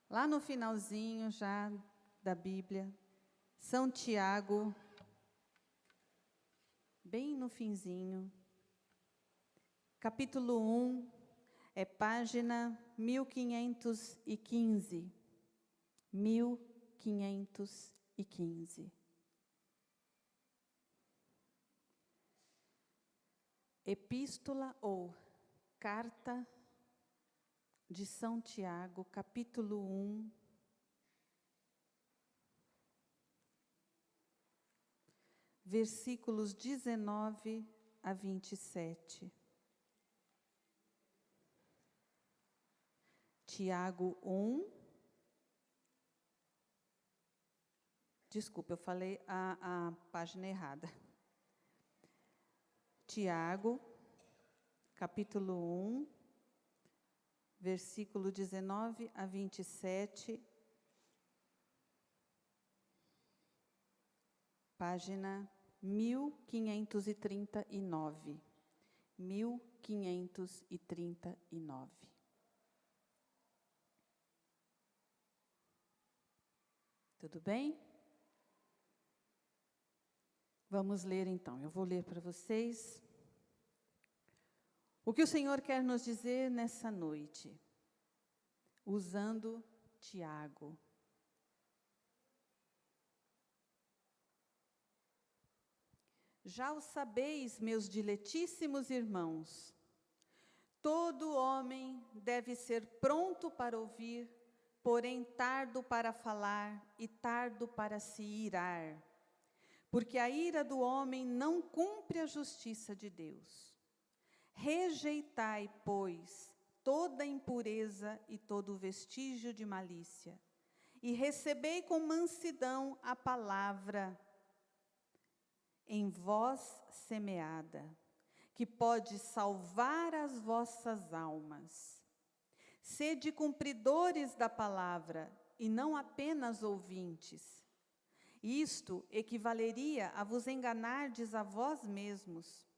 lá no finalzinho já da Bíblia, São Tiago, bem no finzinho, capítulo 1, é página 1515. 1515. Epístola ou Carta de São Tiago, capítulo 1, versículos 19 a 27. Tiago 1. Desculpa, eu falei a página errada. Tiago, capítulo 1, versículo 19 a 27, página 1539. 1539. Tudo bem? Vamos ler então. Eu vou ler para vocês o que o Senhor quer nos dizer nessa noite, usando Tiago. Já o sabeis, meus diletíssimos irmãos, todo homem deve ser pronto para ouvir, porém tardo para falar e tardo para se irar, porque a ira do homem não cumpre a justiça de Deus. Rejeitai, pois, toda impureza e todo vestígio de malícia, e recebei com mansidão a palavra em vós semeada, que pode salvar as vossas almas. Sede cumpridores da palavra, e não apenas ouvintes. Isto equivaleria a vos enganardes a vós mesmos.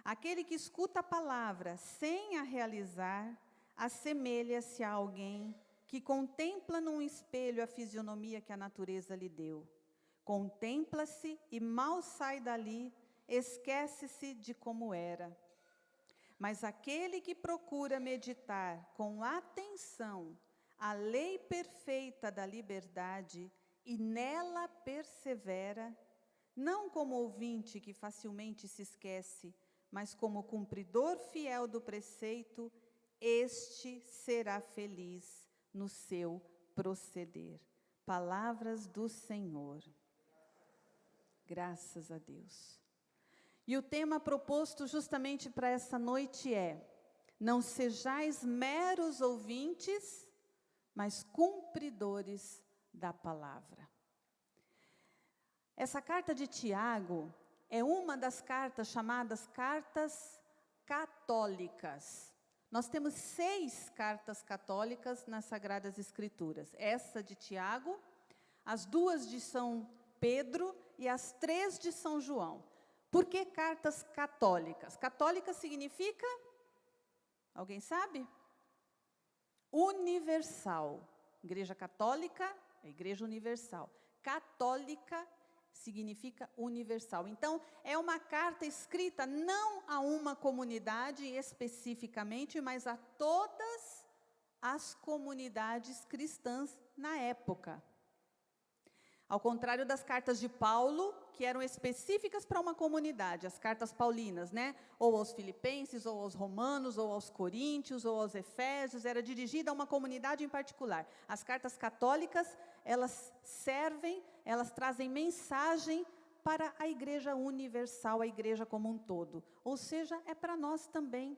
Aquele que escuta a palavra sem a realizar, assemelha-se a alguém que contempla num espelho a fisionomia que a natureza lhe deu. Contempla-se e mal sai dali, esquece-se de como era. Mas aquele que procura meditar com atenção a lei perfeita da liberdade e nela persevera, não como ouvinte que facilmente se esquece, mas como cumpridor fiel do preceito, este será feliz no seu proceder. Palavras do Senhor. Graças a Deus. E o tema proposto justamente para essa noite é: não sejais meros ouvintes, mas cumpridores da palavra. Essa carta de Tiago é uma das cartas chamadas cartas católicas. Nós temos 6 cartas católicas nas Sagradas Escrituras. Essa de Tiago, as 2 de São Pedro e as 3 de São João. Por que cartas católicas? Católica significa, alguém sabe? Universal. Igreja católica é igreja universal. Católica significa universal. Então, é uma carta escrita não a uma comunidade especificamente, mas a todas as comunidades cristãs na época. Ao contrário das cartas de Paulo, que eram específicas para uma comunidade, as cartas paulinas, né? Ou aos filipenses, ou aos romanos, ou aos coríntios, ou aos efésios, era dirigida a uma comunidade em particular. As cartas católicas, elas servem, elas trazem mensagem para a igreja universal, a igreja como um todo. Ou seja, é para nós também.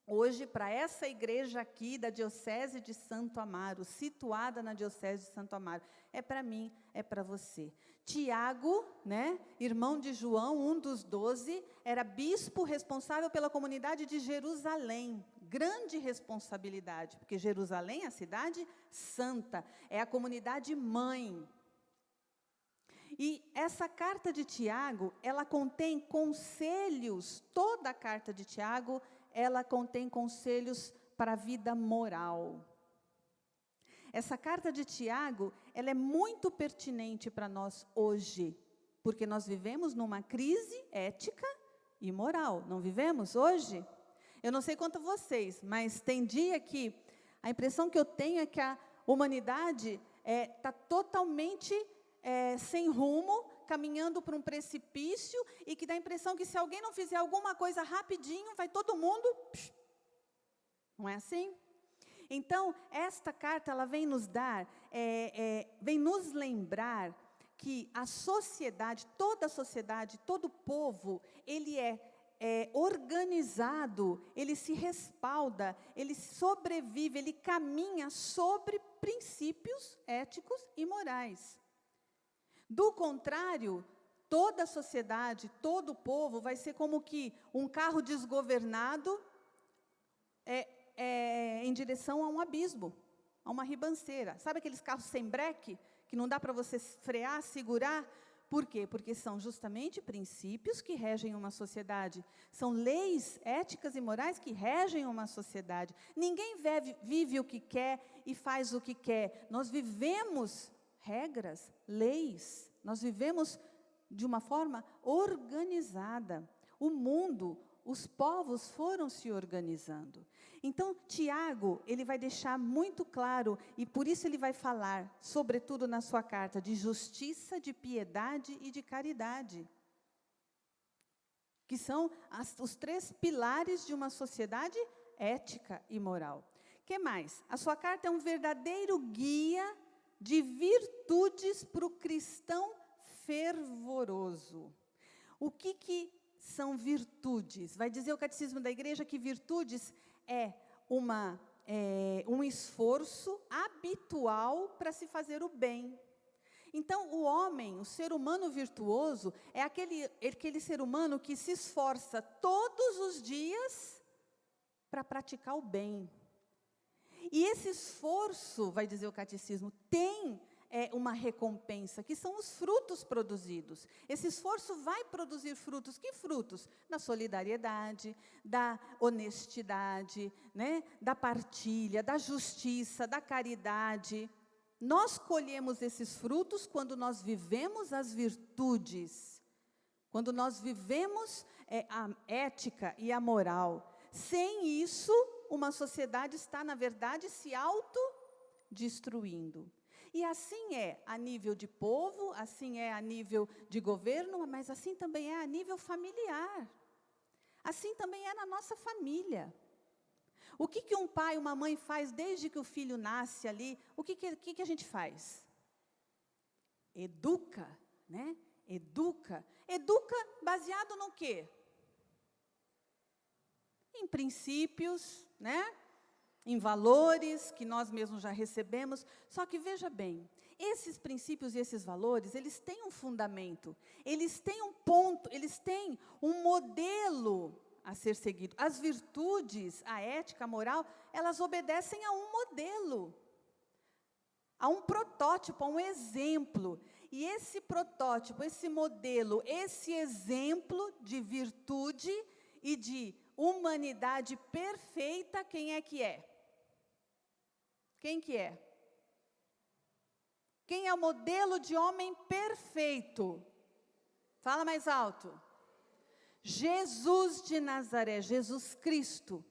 Hoje, para essa igreja aqui da Diocese de Santo Amaro, situada na Diocese de Santo Amaro, é para mim, é para você. Tiago, né, irmão de João, um dos 12, era bispo responsável pela comunidade de Jerusalém. Grande responsabilidade, porque Jerusalém é a cidade santa, é a comunidade mãe. E essa carta de Tiago, ela contém conselhos, toda a carta de Tiago, ela contém conselhos para a vida moral. essa carta de Tiago, ela é muito pertinente para nós hoje, porque nós vivemos numa crise ética e moral, não vivemos hoje? Eu não sei quanto a vocês, mas tem dia que a impressão que eu tenho é que a humanidade está totalmente sem rumo, caminhando para um precipício, e que dá a impressão que se alguém não fizer alguma coisa rapidinho, vai todo mundo... Não é assim? Então, esta carta, ela vem nos dar, vem nos lembrar que a sociedade, todo povo, ele é organizado, ele se respalda, ele sobrevive, ele caminha sobre princípios éticos e morais. Do contrário, toda a sociedade, todo o povo vai ser como que um carro desgovernado em direção a um abismo, a uma ribanceira. Sabe aqueles carros sem breque, que não dá para você frear, segurar? Por quê? Porque são justamente princípios que regem uma sociedade. São leis éticas e morais que regem uma sociedade. Ninguém vive o que quer e faz o que quer. Nós vivemos regras, leis. Nós vivemos de uma forma organizada. O mundo, os povos foram se organizando. Então, Tiago, ele vai deixar muito claro, e por isso ele vai falar, sobretudo na sua carta, de justiça, de piedade e de caridade. Que são os 3 pilares de uma sociedade ética e moral. O que mais? A sua carta é um verdadeiro guia de virtudes para o cristão fervoroso. O que são virtudes? Vai dizer o Catecismo da Igreja que virtudes é um esforço habitual para se fazer o bem. Então, o homem, o ser humano virtuoso, é aquele ser humano que se esforça todos os dias para praticar o bem. E esse esforço, vai dizer o Catecismo, tem uma recompensa, que são os frutos produzidos. Esse esforço vai produzir frutos. Que frutos? Da solidariedade, da honestidade, né? Da partilha, da justiça, da caridade. Nós colhemos esses frutos quando nós vivemos as virtudes, quando nós vivemos a ética e a moral. Sem isso, uma sociedade está, na verdade, se autodestruindo. E assim é a nível de povo, assim é a nível de governo, mas assim também é a nível familiar. Assim também é na nossa família. O que um pai e uma mãe faz desde que o filho nasce ali? O que a gente faz? Educa, né? Educa. Educa baseado no quê? Em princípios, né? Em valores que nós mesmos já recebemos. Só que veja bem, esses princípios e esses valores, eles têm um fundamento, eles têm um ponto, eles têm um modelo a ser seguido. As virtudes, a ética, a moral, elas obedecem a um modelo, a um protótipo, a um exemplo. E esse protótipo, esse modelo, esse exemplo de virtude e de humanidade perfeita, quem é que é? Quem que é? Quem é o modelo de homem perfeito? Fala mais alto. Jesus de Nazaré, Jesus Cristo.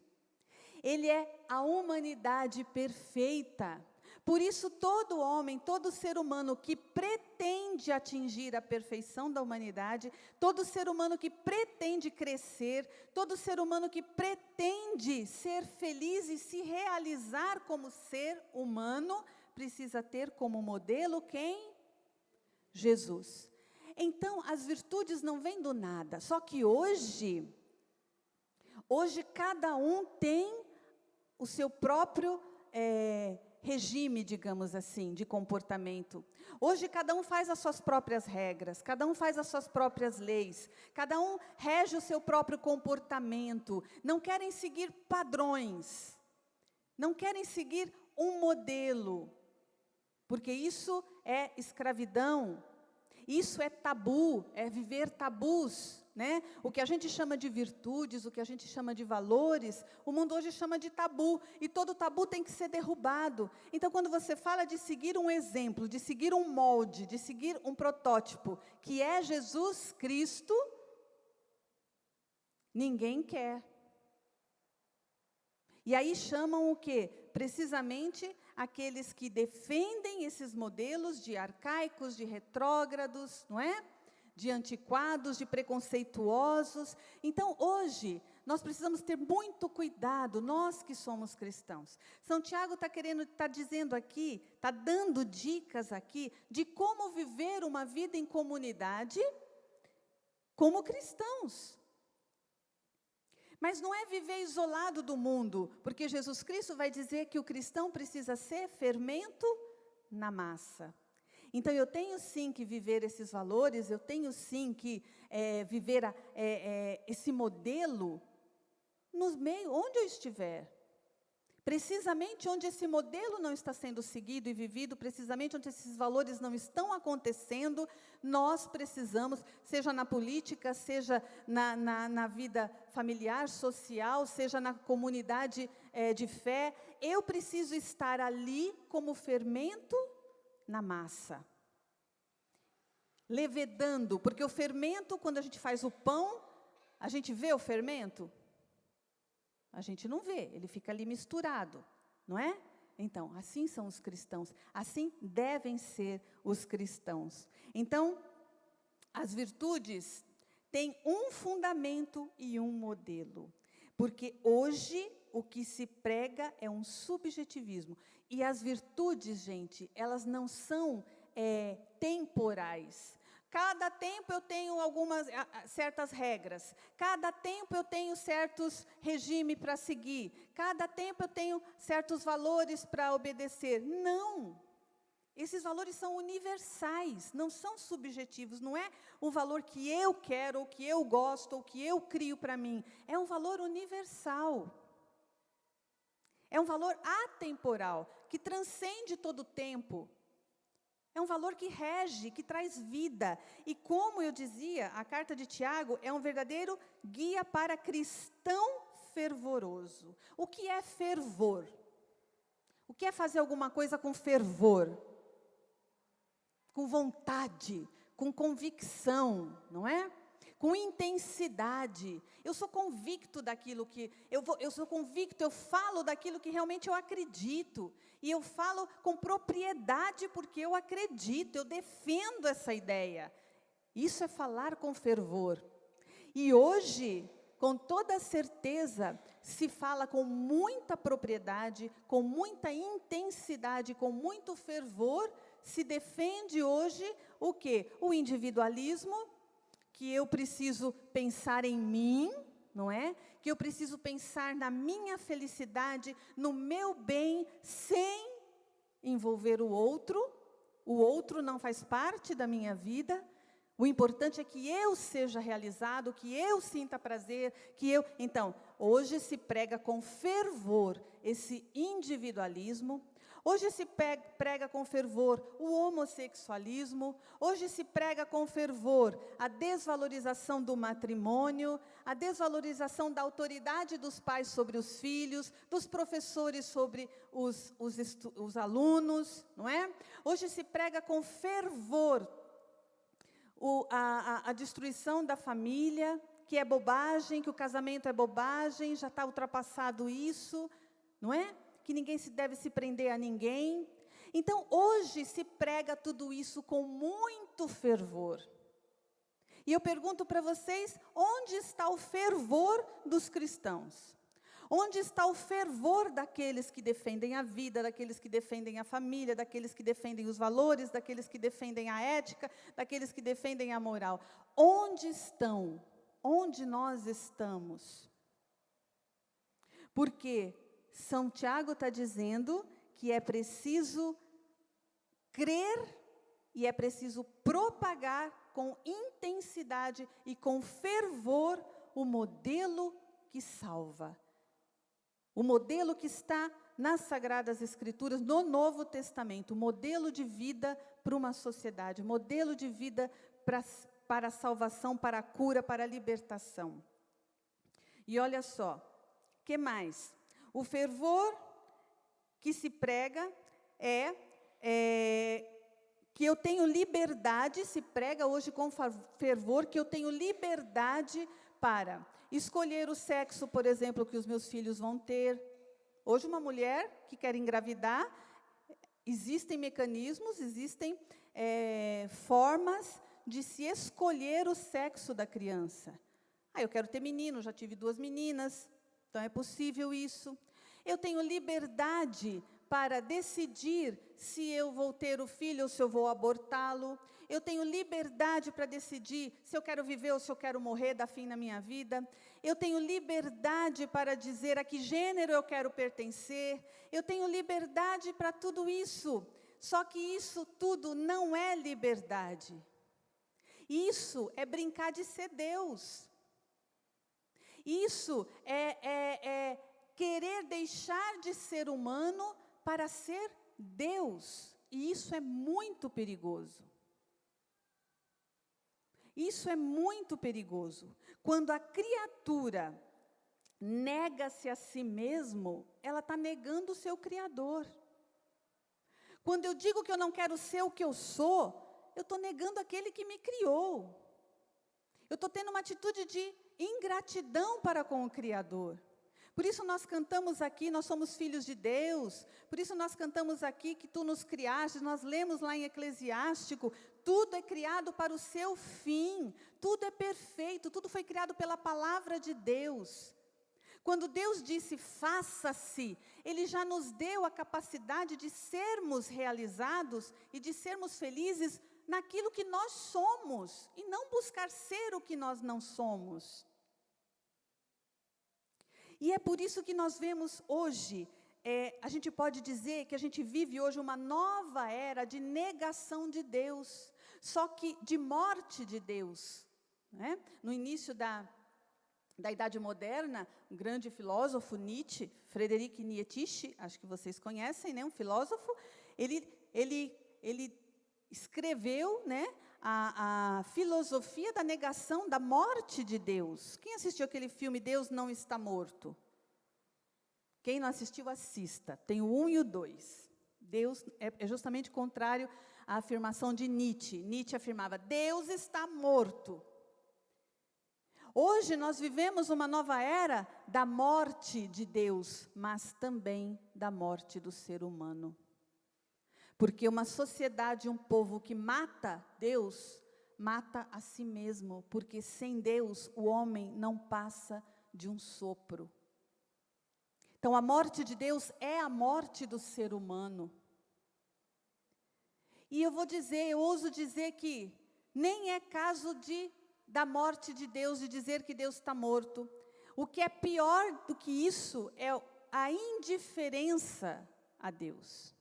Ele é a humanidade perfeita. Por isso, todo homem, todo ser humano que pretende atingir a perfeição da humanidade, todo ser humano que pretende crescer, todo ser humano que pretende ser feliz e se realizar como ser humano, precisa ter como modelo quem? Jesus. Então, as virtudes não vêm do nada, só que hoje cada um tem o seu próprio regime, digamos assim, de comportamento. Hoje cada um faz as suas próprias regras, cada um faz as suas próprias leis, cada um rege o seu próprio comportamento, não querem seguir padrões, não querem seguir um modelo, porque isso é escravidão. Isso é tabu, é viver tabus, né? O que a gente chama de virtudes, o que a gente chama de valores, o mundo hoje chama de tabu, e todo tabu tem que ser derrubado. Então, quando você fala de seguir um exemplo, de seguir um molde, de seguir um protótipo, que é Jesus Cristo, ninguém quer. E aí chamam o quê? Precisamente aqueles que defendem esses modelos de arcaicos, de retrógrados, não é? De antiquados, de preconceituosos. Então, hoje, nós precisamos ter muito cuidado, nós que somos cristãos. São Tiago está dizendo aqui, está dando dicas aqui, de como viver uma vida em comunidade como cristãos. Mas não é viver isolado do mundo, porque Jesus Cristo vai dizer que o cristão precisa ser fermento na massa. Então, eu tenho sim que viver esses valores, eu tenho sim que viver esse modelo no meio, onde eu estiver. Precisamente onde esse modelo não está sendo seguido e vivido, precisamente onde esses valores não estão acontecendo, nós precisamos, seja na política, seja na vida familiar, social, seja na comunidade de fé, eu preciso estar ali como fermento na massa. Levedando, porque o fermento, quando a gente faz o pão, a gente vê o fermento? A gente não vê, ele fica ali misturado, não é? Então, assim são os cristãos, assim devem ser os cristãos. Então, as virtudes têm um fundamento e um modelo, porque hoje o que se prega é um subjetivismo. E as virtudes, gente, elas não são temporais. Cada tempo eu tenho certas regras, cada tempo eu tenho certos regimes para seguir, cada tempo eu tenho certos valores para obedecer. Não! Esses valores são universais, não são subjetivos, não é um valor que eu quero, ou que eu gosto, ou que eu crio para mim. É um valor universal. É um valor atemporal, que transcende todo o tempo. É um valor que rege, que traz vida. E como eu dizia, a carta de Tiago é um verdadeiro guia para cristão fervoroso. O que é fervor? O que é fazer alguma coisa com fervor? Com vontade, com convicção, não é? Com intensidade. Eu sou convicto daquilo que... Eu sou convicto, eu falo daquilo que realmente eu acredito. E eu falo com propriedade porque eu acredito, eu defendo essa ideia. Isso é falar com fervor. E hoje, com toda certeza, se fala com muita propriedade, com muita intensidade, com muito fervor, se defende hoje o quê? O individualismo, que eu preciso pensar em mim, não é? Que eu preciso pensar na minha felicidade, no meu bem, sem envolver o outro não faz parte da minha vida, o importante é que eu seja realizado, que eu sinta prazer, Então, hoje se prega com fervor esse individualismo, hoje se prega com fervor o homossexualismo, hoje se prega com fervor a desvalorização do matrimônio, a desvalorização da autoridade dos pais sobre os filhos, dos professores sobre os alunos, não é? Hoje se prega com fervor a destruição da família, que é bobagem, que o casamento é bobagem, já está ultrapassado isso, não é? Que ninguém deve se prender a ninguém. Então, hoje se prega tudo isso com muito fervor. E eu pergunto para vocês, onde está o fervor dos cristãos? Onde está o fervor daqueles que defendem a vida, daqueles que defendem a família, daqueles que defendem os valores, daqueles que defendem a ética, daqueles que defendem a moral? Onde estão? Onde nós estamos? Porque São Tiago está dizendo que é preciso crer e é preciso propagar com intensidade e com fervor o modelo que salva. O modelo que está nas Sagradas Escrituras, no Novo Testamento, modelo de vida para uma sociedade, modelo de vida para a salvação, para a cura, para a libertação. E olha só, que mais? O fervor que se prega que eu tenho liberdade, se prega hoje com fervor, que eu tenho liberdade para escolher o sexo, por exemplo, que os meus filhos vão ter. Hoje, uma mulher que quer engravidar, existem mecanismos, existem formas de se escolher o sexo da criança. Eu quero ter menino, já tive 2 meninas, então é possível isso. Eu tenho liberdade para decidir se eu vou ter o filho ou se eu vou abortá-lo. Eu tenho liberdade para decidir se eu quero viver ou se eu quero morrer, dar fim na minha vida. Eu tenho liberdade para dizer a que gênero eu quero pertencer. Eu tenho liberdade para tudo isso. Só que isso tudo não é liberdade. Isso é brincar de ser Deus. Isso é querer deixar de ser humano para ser Deus. E isso é muito perigoso. Isso é muito perigoso. Quando a criatura nega-se a si mesmo, ela está negando o seu Criador. Quando eu digo que eu não quero ser o que eu sou, eu estou negando aquele que me criou. Eu estou tendo uma atitude de ingratidão para com o Criador. Por isso nós cantamos aqui, nós somos filhos de Deus. Por isso nós cantamos aqui que tu nos criaste. Nós lemos lá em Eclesiástico, tudo é criado para o seu fim. Tudo é perfeito, tudo foi criado pela palavra de Deus. Quando Deus disse, faça-se, Ele já nos deu a capacidade de sermos realizados e de sermos felizes naquilo que nós somos, e não buscar ser o que nós não somos. E é por isso que nós vemos hoje, a gente pode dizer que a gente vive hoje uma nova era de negação de Deus, só que de morte de Deus. Né? No início da Idade Moderna, um grande filósofo, Nietzsche, Friedrich Nietzsche, acho que vocês conhecem, né? Um filósofo, ele escreveu, né, a filosofia da negação da morte de Deus. Quem assistiu aquele filme Deus Não Está Morto? Quem não assistiu, assista. Tem o 1 e o 2. Deus é justamente contrário à afirmação de Nietzsche. Nietzsche afirmava, Deus está morto. Hoje nós vivemos uma nova era da morte de Deus, mas também da morte do ser humano. Porque uma sociedade, um povo que mata Deus, mata a si mesmo. Porque sem Deus, o homem não passa de um sopro. Então, a morte de Deus é a morte do ser humano. E eu ouso dizer que nem é caso da morte de Deus, de dizer que Deus está morto. O que é pior do que isso é a indiferença a Deus.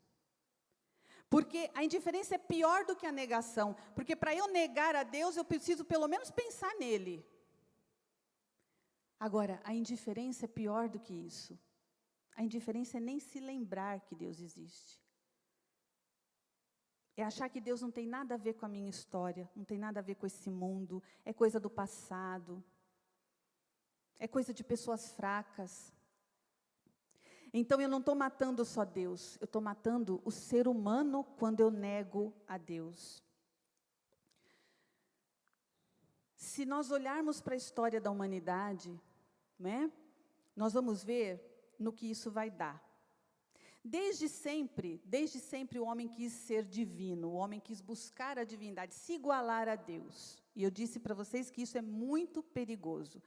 Porque a indiferença é pior do que a negação. Porque para eu negar a Deus, eu preciso pelo menos pensar nele. Agora, a indiferença é pior do que isso. A indiferença é nem se lembrar que Deus existe. É achar que Deus não tem nada a ver com a minha história, não tem nada a ver com esse mundo, é coisa do passado, é coisa de pessoas fracas. Então eu não estou matando só Deus, eu estou matando o ser humano quando eu nego a Deus. Se nós olharmos para a história da humanidade, né, nós vamos ver no que isso vai dar. Desde sempre o homem quis ser divino, o homem quis buscar a divindade, se igualar a Deus. E eu disse para vocês que isso é muito perigoso.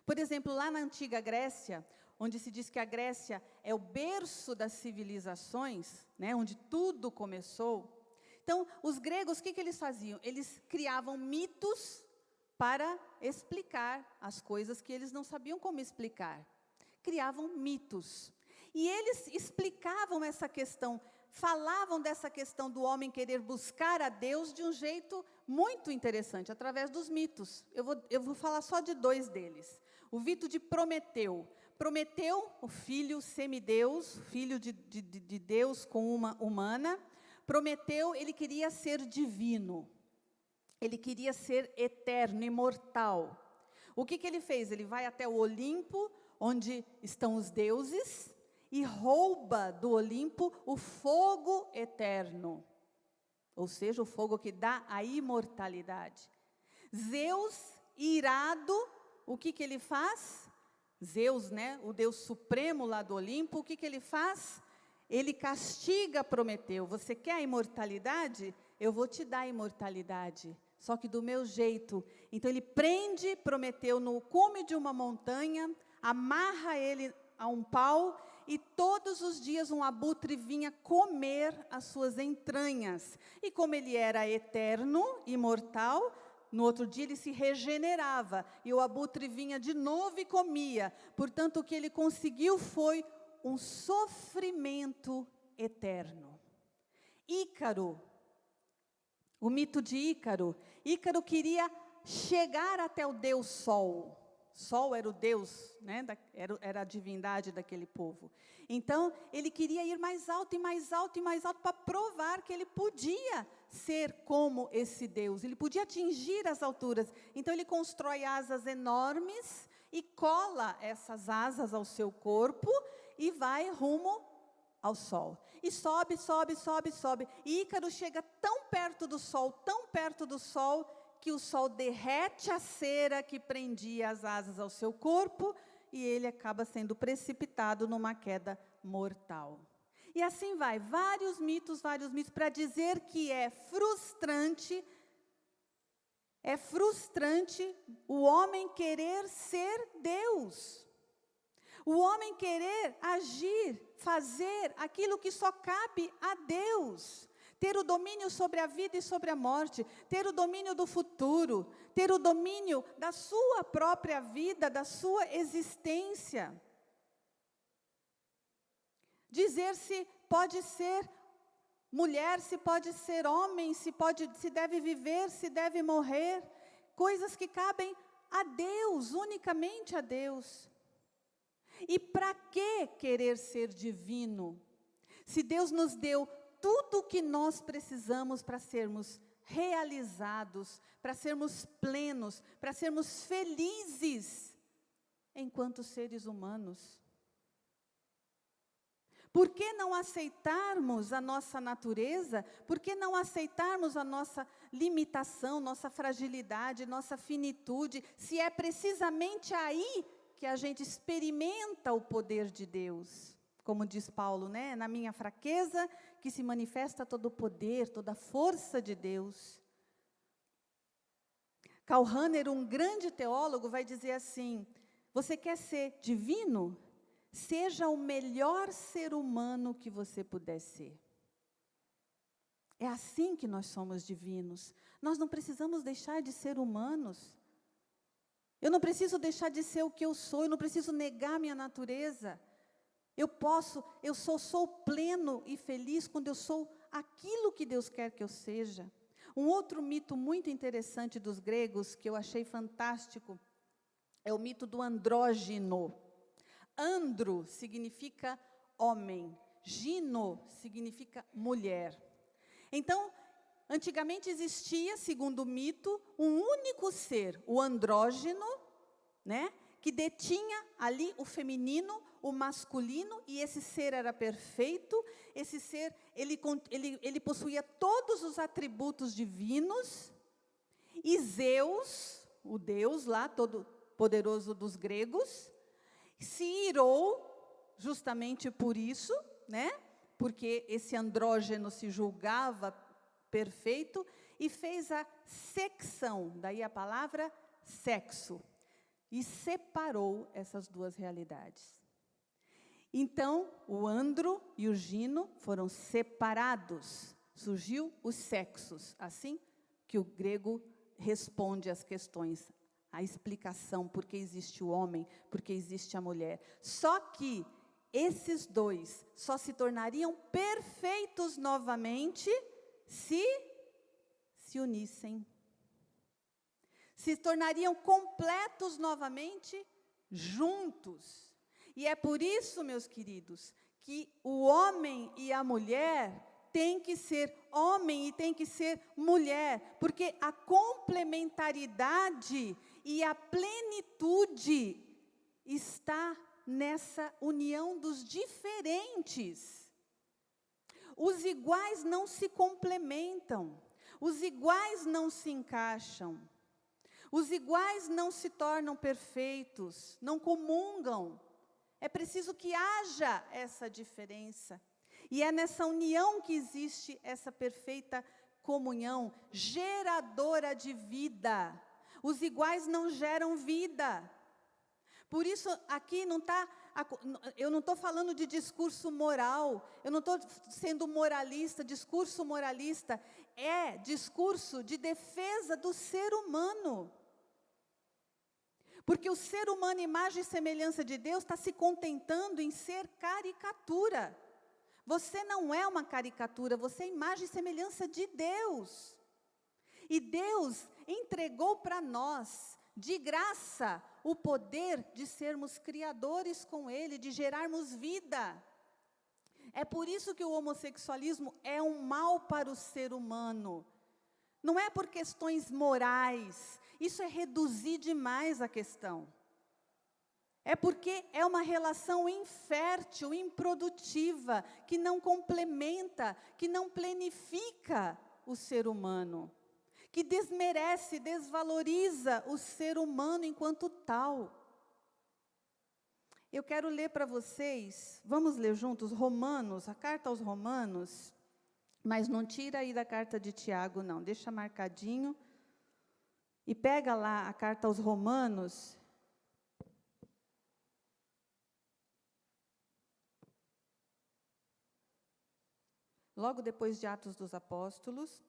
Por exemplo, lá na antiga Grécia, onde se diz que a Grécia é o berço das civilizações, né, onde tudo começou. Então, os gregos, o que eles faziam? Eles criavam mitos para explicar as coisas que eles não sabiam como explicar. Criavam mitos. E eles explicavam essa questão, falavam dessa questão do homem querer buscar a Deus de um jeito muito interessante, através dos mitos. Eu vou falar só de 2 deles. O mito de Prometeu. Prometeu, o filho semideus, filho de Deus com uma humana, Prometeu, ele queria ser divino. Ele queria ser eterno, imortal. O que ele fez? Ele vai até o Olimpo, onde estão os deuses, e rouba do Olimpo o fogo eterno. Ou seja, o fogo que dá a imortalidade. Zeus, irado, o que ele faz? Zeus, né, o Deus supremo lá do Olimpo, o que ele faz? Ele castiga Prometeu. Você quer a imortalidade? Eu vou te dar a imortalidade, só que do meu jeito. Então ele prende Prometeu no cume de uma montanha, amarra ele a um pau, e todos os dias um abutre vinha comer as suas entranhas. E como ele era eterno, imortal, no outro dia ele se regenerava, e o abutre vinha de novo e comia. Portanto, o que ele conseguiu foi um sofrimento eterno. Ícaro, o mito de Ícaro. Ícaro queria chegar até o Deus Sol. Sol era o Deus, né, era a divindade daquele povo. Então, ele queria ir mais alto e mais alto e mais alto para provar que ele podia ser como esse Deus. Ele podia atingir as alturas. Então, ele constrói asas enormes e cola essas asas ao seu corpo e vai rumo ao sol. E sobe, sobe, sobe, sobe. E Ícaro chega tão perto do sol, que o sol derrete a cera que prendia as asas ao seu corpo, e ele acaba sendo precipitado numa queda mortal. E assim vai, vários mitos, para dizer que é frustrante o homem querer ser Deus. O homem querer agir, fazer aquilo que só cabe a Deus. Ter o domínio sobre a vida e sobre a morte, ter o domínio do futuro, ter o domínio da sua própria vida, da sua existência. Dizer se pode ser mulher, se pode ser homem, se deve viver, se deve morrer, coisas que cabem a Deus, unicamente a Deus. E para que querer ser divino? Se Deus nos deu tudo o que nós precisamos para sermos realizados, para sermos plenos, para sermos felizes enquanto seres humanos. Por que não aceitarmos a nossa natureza? Por que não aceitarmos a nossa limitação, nossa fragilidade, nossa finitude, se é precisamente aí que a gente experimenta o poder de Deus? Como diz Paulo, né? Na minha fraqueza que se manifesta todo o poder, toda a força de Deus. Karl Rahner, um grande teólogo, vai dizer assim: você quer ser divino? Seja o melhor ser humano que você puder ser. É assim que nós somos divinos. Nós não precisamos deixar de ser humanos. Eu não preciso deixar de ser o que eu sou, eu não preciso negar minha natureza. Eu sou pleno e feliz quando eu sou aquilo que Deus quer que eu seja. Um outro mito muito interessante dos gregos, que eu achei fantástico, é o mito do andrógino. Andro significa homem, gino significa mulher. Então, antigamente existia, segundo o mito, um único ser, o andrógeno, né, que detinha ali o feminino, o masculino, e esse ser era perfeito. Esse ser, ele possuía todos os atributos divinos, e Zeus, o Deus lá, todo poderoso dos gregos, se irou justamente por isso, né? Porque esse andrógeno se julgava perfeito, e fez a secção, daí a palavra sexo, e separou essas duas realidades. Então, o andro e o gino foram separados, surgiu os sexos, assim que o grego responde às questões, a explicação por que existe o homem, por que existe a mulher. Só que esses dois só se tornariam perfeitos novamente se unissem. Se tornariam completos novamente juntos. E é por isso, meus queridos, que o homem e a mulher têm que ser homem e têm que ser mulher, porque a complementaridade e a plenitude está nessa união dos diferentes. Os iguais não se complementam, os iguais não se encaixam, os iguais não se tornam perfeitos, não comungam. É preciso que haja essa diferença. E é nessa união que existe essa perfeita comunhão, geradora de vida. Os iguais não geram vida. Por isso, aqui eu não estou falando de discurso moral, eu não estou sendo moralista, discurso moralista, é discurso de defesa do ser humano. Porque o ser humano, imagem e semelhança de Deus, está se contentando em ser caricatura. Você não é uma caricatura, você é imagem e semelhança de Deus. E Deus entregou para nós, de graça, o poder de sermos criadores com Ele, de gerarmos vida. É por isso que o homossexualismo é um mal para o ser humano. Não é por questões morais, isso é reduzir demais a questão. É porque é uma relação infértil, improdutiva, que não complementa, que não plenifica o ser humano, que desmerece, desvaloriza o ser humano enquanto tal. Eu quero ler para vocês, vamos ler juntos, Romanos, a carta aos Romanos, mas não tira aí da carta de Tiago, não, deixa marcadinho, e pega lá a carta aos Romanos, logo depois de Atos dos Apóstolos,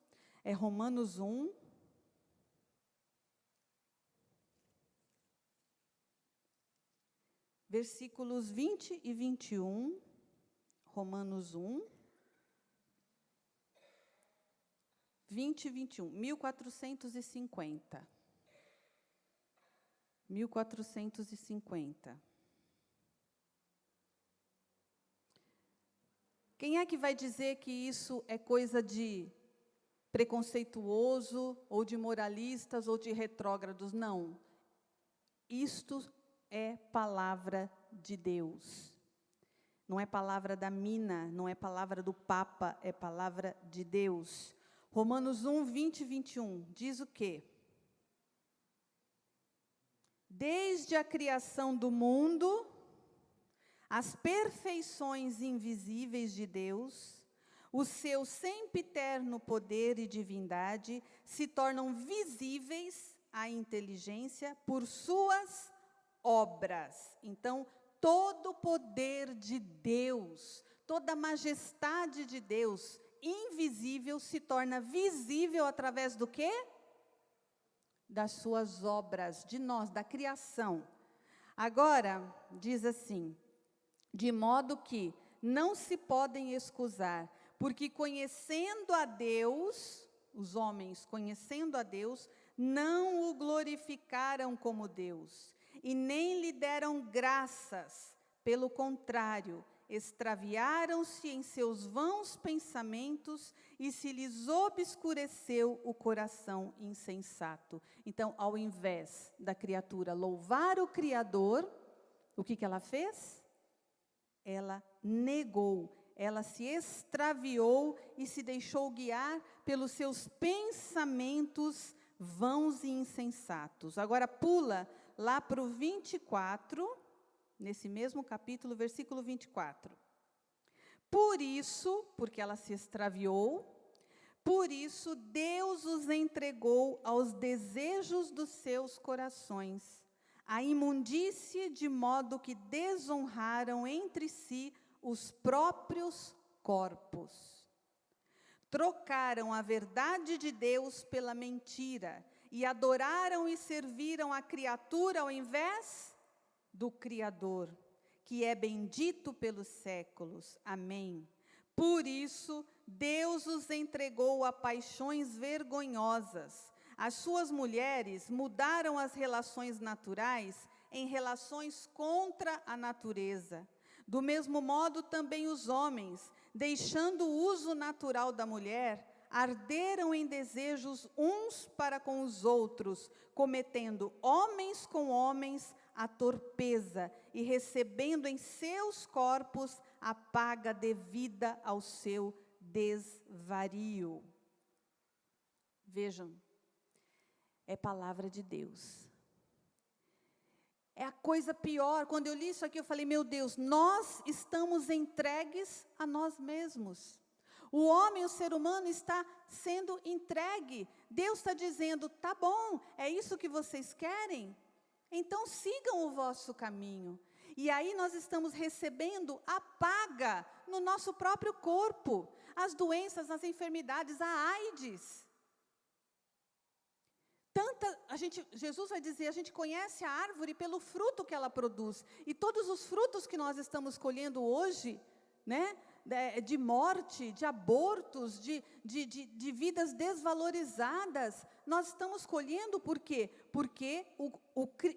é Romanos 1, versículos 20 e 21, Romanos 1, 20 e 21, 1450. 1450. Quem é que vai dizer que isso é coisa de preconceituoso, ou de moralistas, ou de retrógrados? Não. Isto é palavra de Deus. Não é palavra da mina, não é palavra do Papa, é palavra de Deus. Romanos 1, 20 e 21, diz o quê? Desde a criação do mundo, as perfeições invisíveis de Deus, o seu sempiterno poder e divindade, se tornam visíveis à inteligência por suas obras. Então, todo o poder de Deus, toda a majestade de Deus, invisível, se torna visível através do quê? Das suas obras, de nós, da criação. Agora, diz assim, de modo que não se podem excusar, porque conhecendo a Deus, os homens conhecendo a Deus, não o glorificaram como Deus, e nem lhe deram graças, pelo contrário, extraviaram-se em seus vãos pensamentos e se lhes obscureceu o coração insensato. Então, ao invés da criatura louvar o Criador, o que ela fez? Ela negou, ela se extraviou e se deixou guiar pelos seus pensamentos vãos e insensatos. Agora pula lá para o 24, nesse mesmo capítulo, versículo 24. Por isso, porque ela se extraviou, por isso Deus os entregou aos desejos dos seus corações, a imundície, de modo que desonraram entre si os próprios corpos. Trocaram a verdade de Deus pela mentira, e adoraram e serviram a criatura ao invés do Criador, que é bendito pelos séculos. Amém. Por isso, Deus os entregou a paixões vergonhosas. As suas mulheres mudaram as relações naturais em relações contra a natureza. Do mesmo modo, também os homens, deixando o uso natural da mulher, arderam em desejos uns para com os outros, cometendo homens com homens a torpeza e recebendo em seus corpos a paga devida ao seu desvario. Vejam, é palavra de Deus. É a coisa pior. Quando eu li isso aqui, eu falei, meu Deus, nós estamos entregues a nós mesmos. O homem, o ser humano, está sendo entregue. Deus está dizendo, tá bom, é isso que vocês querem? Então sigam o vosso caminho. E aí nós estamos recebendo a paga no nosso próprio corpo. As doenças, as enfermidades, a AIDS. Jesus vai dizer, a gente conhece a árvore pelo fruto que ela produz. E todos os frutos que nós estamos colhendo hoje, né, de morte, de abortos, de vidas desvalorizadas, nós estamos colhendo por quê? Porque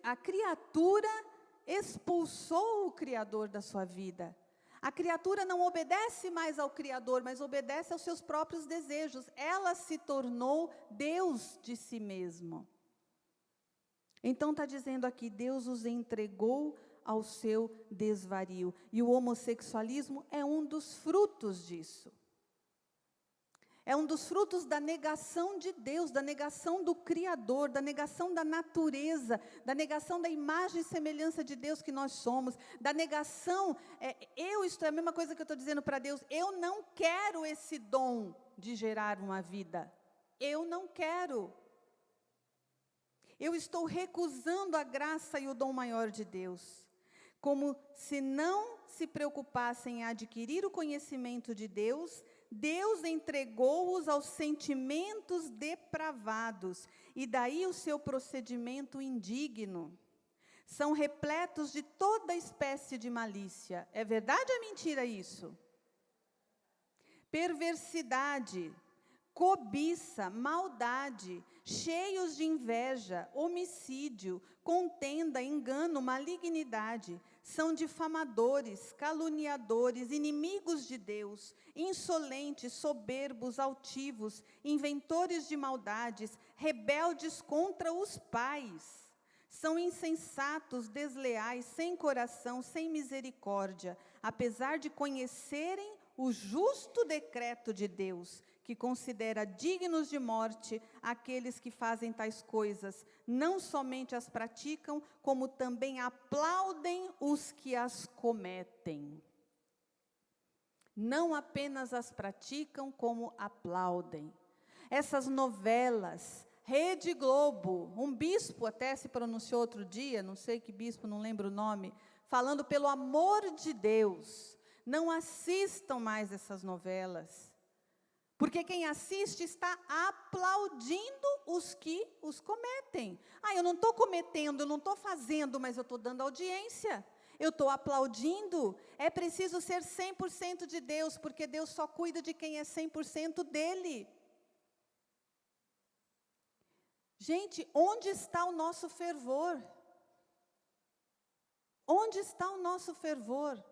a criatura expulsou o Criador da sua vida. A criatura não obedece mais ao Criador, mas obedece aos seus próprios desejos. Ela se tornou Deus de si mesmo. Então está dizendo aqui, Deus os entregou ao seu desvario. E o homossexualismo é um dos frutos disso. É um dos frutos da negação de Deus, da negação do Criador, da negação da natureza, da negação da imagem e semelhança de Deus que nós somos, da negação, é a mesma coisa que eu estou dizendo para Deus, eu não quero esse dom de gerar uma vida, eu não quero. Eu estou recusando a graça e o dom maior de Deus, como se não se preocupassem em adquirir o conhecimento de Deus. Deus entregou-os aos sentimentos depravados, e daí o seu procedimento indigno. São repletos de toda espécie de malícia. É verdade ou é mentira isso? Perversidade, cobiça, maldade, cheios de inveja, homicídio, contenda, engano, malignidade. São difamadores, caluniadores, inimigos de Deus, insolentes, soberbos, altivos, inventores de maldades, rebeldes contra os pais. São insensatos, desleais, sem coração, sem misericórdia, apesar de conhecerem o justo decreto de Deus, que considera dignos de morte aqueles que fazem tais coisas, não somente as praticam, como também aplaudem os que as cometem. Não apenas as praticam, como aplaudem. Essas novelas, Rede Globo, um bispo até se pronunciou outro dia, não sei que bispo, não lembro o nome, falando pelo amor de Deus, não assistam mais essas novelas. Porque quem assiste está aplaudindo os que os cometem. Eu não estou cometendo, eu não estou fazendo, mas eu estou dando audiência. Eu estou aplaudindo. É preciso ser 100% de Deus, porque Deus só cuida de quem é 100% dele. Gente, onde está o nosso fervor? Onde está o nosso fervor?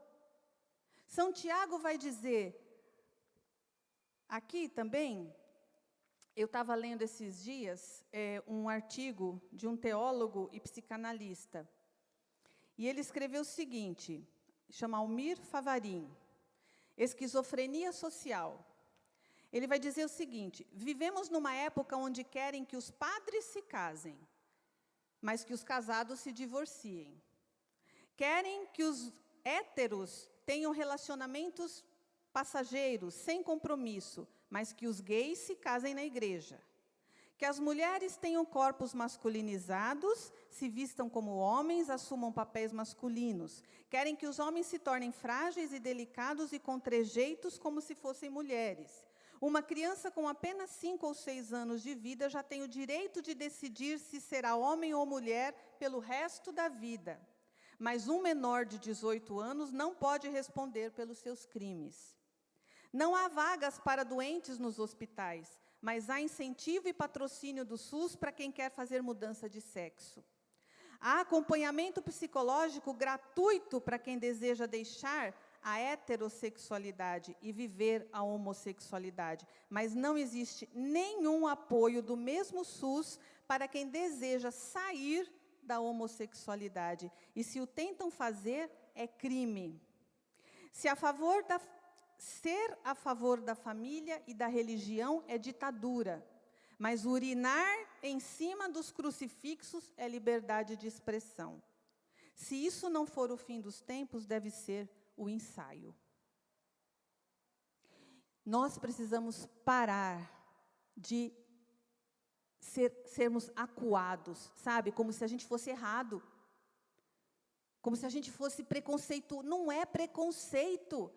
São Tiago vai dizer... Aqui também, eu estava lendo esses dias um artigo de um teólogo e psicanalista. E ele escreveu o seguinte, chama Almir Favarin, Esquizofrenia Social. Ele vai dizer o seguinte, vivemos numa época onde querem que os padres se casem, mas que os casados se divorciem. Querem que os héteros tenham relacionamentos passageiros, sem compromisso, mas que os gays se casem na igreja. Que as mulheres tenham corpos masculinizados, se vistam como homens, assumam papéis masculinos. Querem que os homens se tornem frágeis e delicados e com trejeitos como se fossem mulheres. Uma criança com apenas 5 ou 6 anos de vida já tem o direito de decidir se será homem ou mulher pelo resto da vida. Mas um menor de 18 anos não pode responder pelos seus crimes. Não há vagas para doentes nos hospitais, mas há incentivo e patrocínio do SUS para quem quer fazer mudança de sexo. Há acompanhamento psicológico gratuito para quem deseja deixar a heterossexualidade e viver a homossexualidade, mas não existe nenhum apoio do mesmo SUS para quem deseja sair da homossexualidade. E se o tentam fazer, é crime. Ser a favor da família e da religião é ditadura, mas urinar em cima dos crucifixos é liberdade de expressão. Se isso não for o fim dos tempos, deve ser o ensaio. Nós precisamos parar de sermos acuados, sabe? Como se a gente fosse errado. Como se a gente fosse preconceito. Não é preconceito.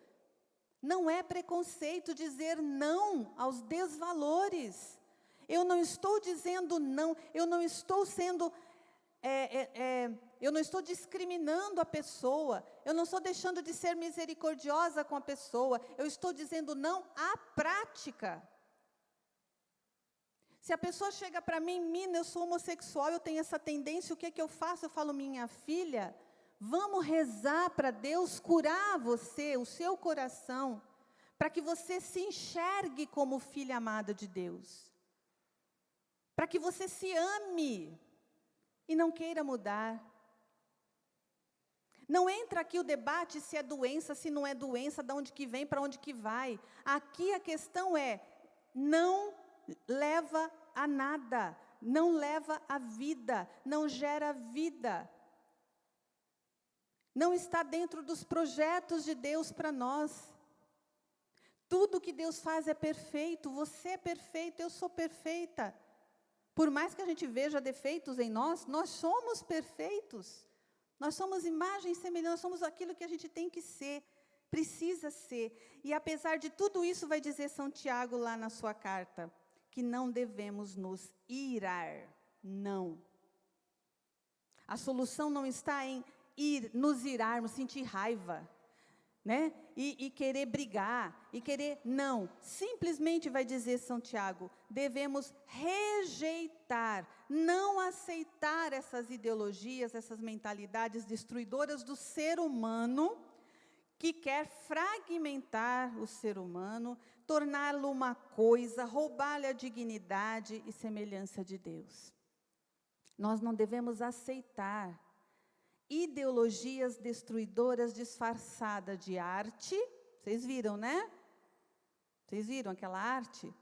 Não é preconceito dizer não aos desvalores. Eu não estou dizendo não, eu não estou sendo... eu não estou discriminando a pessoa, eu não estou deixando de ser misericordiosa com a pessoa, eu estou dizendo não à prática. Se a pessoa chega para mim, Mina, eu sou homossexual, eu tenho essa tendência, o que é que eu faço? Eu falo, minha filha, vamos rezar para Deus curar você, o seu coração, para que você se enxergue como filha amada de Deus. Para que você se ame e não queira mudar. Não entra aqui o debate se é doença, se não é doença, de onde que vem, para onde que vai. Aqui a questão é, não leva a nada, não leva a vida, não gera vida. Não está dentro dos projetos de Deus para nós. Tudo que Deus faz é perfeito, você é perfeito, eu sou perfeita. Por mais que a gente veja defeitos em nós, nós somos perfeitos. Nós somos imagem e semelhança, nós somos aquilo que a gente tem que ser, precisa ser. E apesar de tudo isso, vai dizer São Tiago lá na sua carta, que não devemos nos irar, não. A solução não está em nos irarmos, sentir raiva, né? E querer brigar, e querer, não. Simplesmente vai dizer São Tiago, devemos rejeitar, não aceitar essas ideologias, essas mentalidades destruidoras do ser humano, que quer fragmentar o ser humano, torná-lo uma coisa, roubar-lhe a dignidade e semelhança de Deus. Nós não devemos aceitar ideologias destruidoras disfarçadas de arte. Vocês viram, né? Vocês viram aquela arte?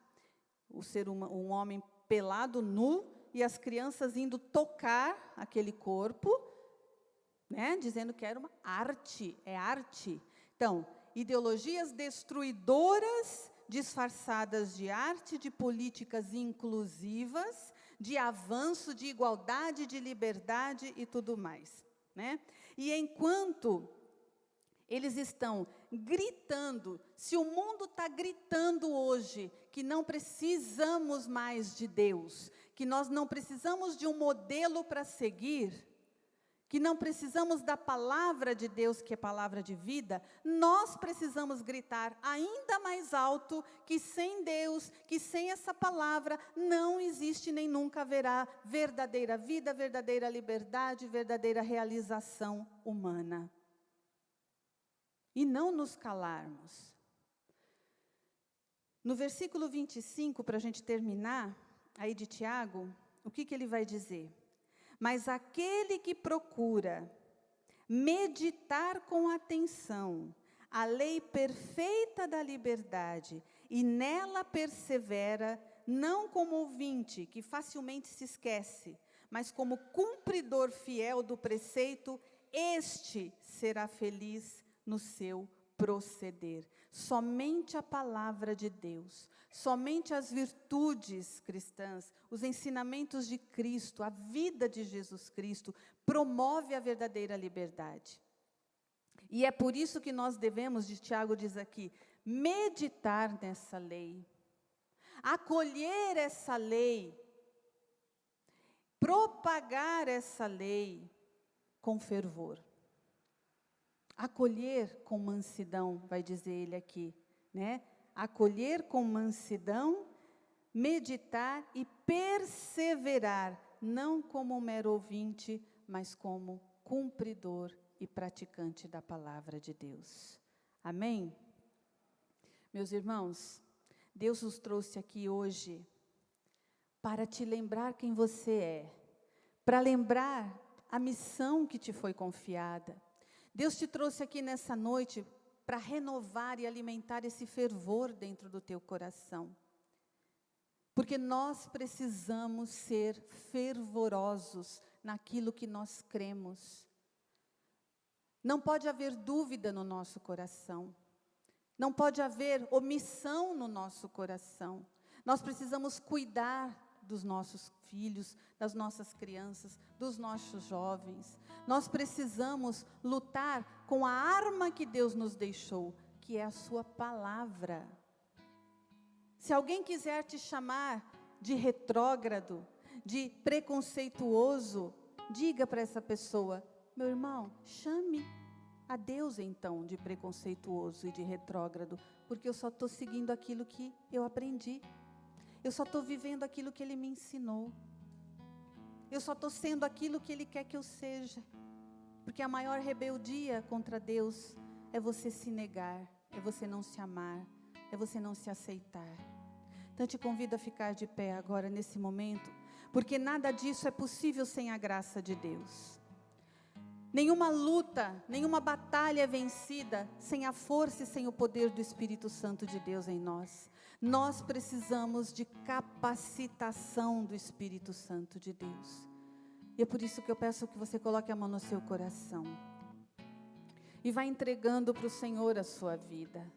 Um homem pelado, nu, e as crianças indo tocar aquele corpo, né? Dizendo que era uma arte, é arte. Então, ideologias destruidoras, disfarçadas de arte, de políticas inclusivas, de avanço, de igualdade, de liberdade e tudo mais, né? E enquanto eles estão gritando, se o mundo está gritando hoje que não precisamos mais de Deus, que nós não precisamos de um modelo para seguir, que não precisamos da palavra de Deus, que é palavra de vida, nós precisamos gritar ainda mais alto que sem Deus, que sem essa palavra, não existe nem nunca haverá verdadeira vida, verdadeira liberdade, verdadeira realização humana. E não nos calarmos. No versículo 25, para a gente terminar, aí de Tiago, o que ele vai dizer? Mas aquele que procura meditar com atenção a lei perfeita da liberdade e nela persevera, não como ouvinte que facilmente se esquece, mas como cumpridor fiel do preceito, este será feliz no seu proceder. Somente a palavra de Deus, somente as virtudes cristãs, os ensinamentos de Cristo, a vida de Jesus Cristo, promove a verdadeira liberdade. E é por isso que nós devemos, Tiago diz aqui, meditar nessa lei, acolher essa lei, propagar essa lei com fervor. Acolher com mansidão, vai dizer ele aqui, né? Acolher com mansidão, meditar e perseverar, não como um mero ouvinte, mas como cumpridor e praticante da palavra de Deus. Amém? Meus irmãos, Deus nos trouxe aqui hoje para te lembrar quem você é, para lembrar a missão que te foi confiada. Deus te trouxe aqui nessa noite para renovar e alimentar esse fervor dentro do teu coração. Porque nós precisamos ser fervorosos naquilo que nós cremos. Não pode haver dúvida no nosso coração. Não pode haver omissão no nosso coração. Nós precisamos cuidar dos nossos filhos, das nossas crianças, dos nossos jovens. Nós precisamos lutar com a arma que Deus nos deixou, que é a sua palavra. Se alguém quiser te chamar de retrógrado, de preconceituoso, diga para essa pessoa: meu irmão, chame a Deus então de preconceituoso e de retrógrado, porque eu só estou seguindo aquilo que eu aprendi. Eu só estou vivendo aquilo que Ele me ensinou. Eu só estou sendo aquilo que Ele quer que eu seja. Porque a maior rebeldia contra Deus é você se negar, é você não se amar, é você não se aceitar. Então eu te convido a ficar de pé agora nesse momento, porque nada disso é possível sem a graça de Deus. Nenhuma luta, nenhuma batalha é vencida sem a força e sem o poder do Espírito Santo de Deus em nós. Nós precisamos de capacitação do Espírito Santo de Deus. E é por isso que eu peço que você coloque a mão no seu coração. E vá entregando para o Senhor a sua vida.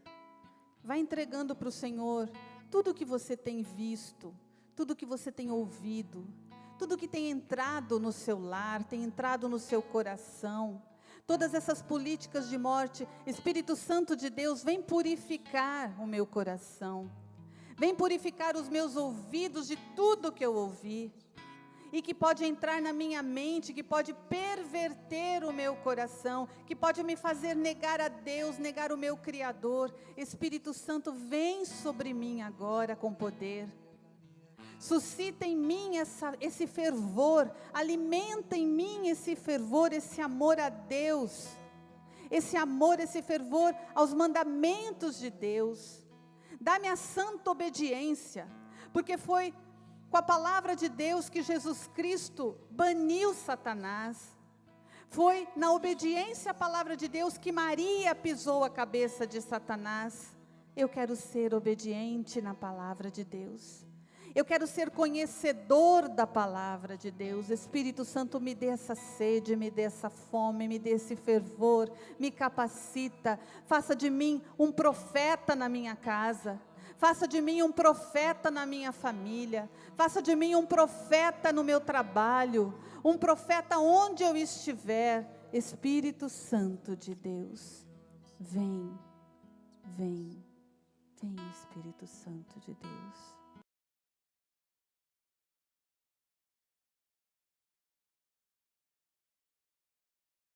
Vá entregando para o Senhor tudo que você tem visto, tudo que você tem ouvido, tudo que tem entrado no seu lar, tem entrado no seu coração. Todas essas políticas de morte, Espírito Santo de Deus, vem purificar o meu coração. Vem purificar os meus ouvidos de tudo que eu ouvi. E que pode entrar na minha mente, que pode perverter o meu coração, que pode me fazer negar a Deus, negar o meu Criador. Espírito Santo, vem sobre mim agora com poder. Suscita em mim esse fervor, alimenta em mim esse fervor, esse amor a Deus. Esse amor, esse fervor aos mandamentos de Deus. Dá-me a santa obediência, porque foi com a palavra de Deus que Jesus Cristo baniu Satanás. Foi na obediência à palavra de Deus que Maria pisou a cabeça de Satanás. Eu quero ser obediente na palavra de Deus. Eu quero ser conhecedor da palavra de Deus. Espírito Santo, me dê essa sede, me dê essa fome, me dê esse fervor, me capacita. Faça de mim um profeta na minha casa. Faça de mim um profeta na minha família. Faça de mim um profeta no meu trabalho. Um profeta onde eu estiver. Espírito Santo de Deus, vem, vem, vem, Espírito Santo de Deus.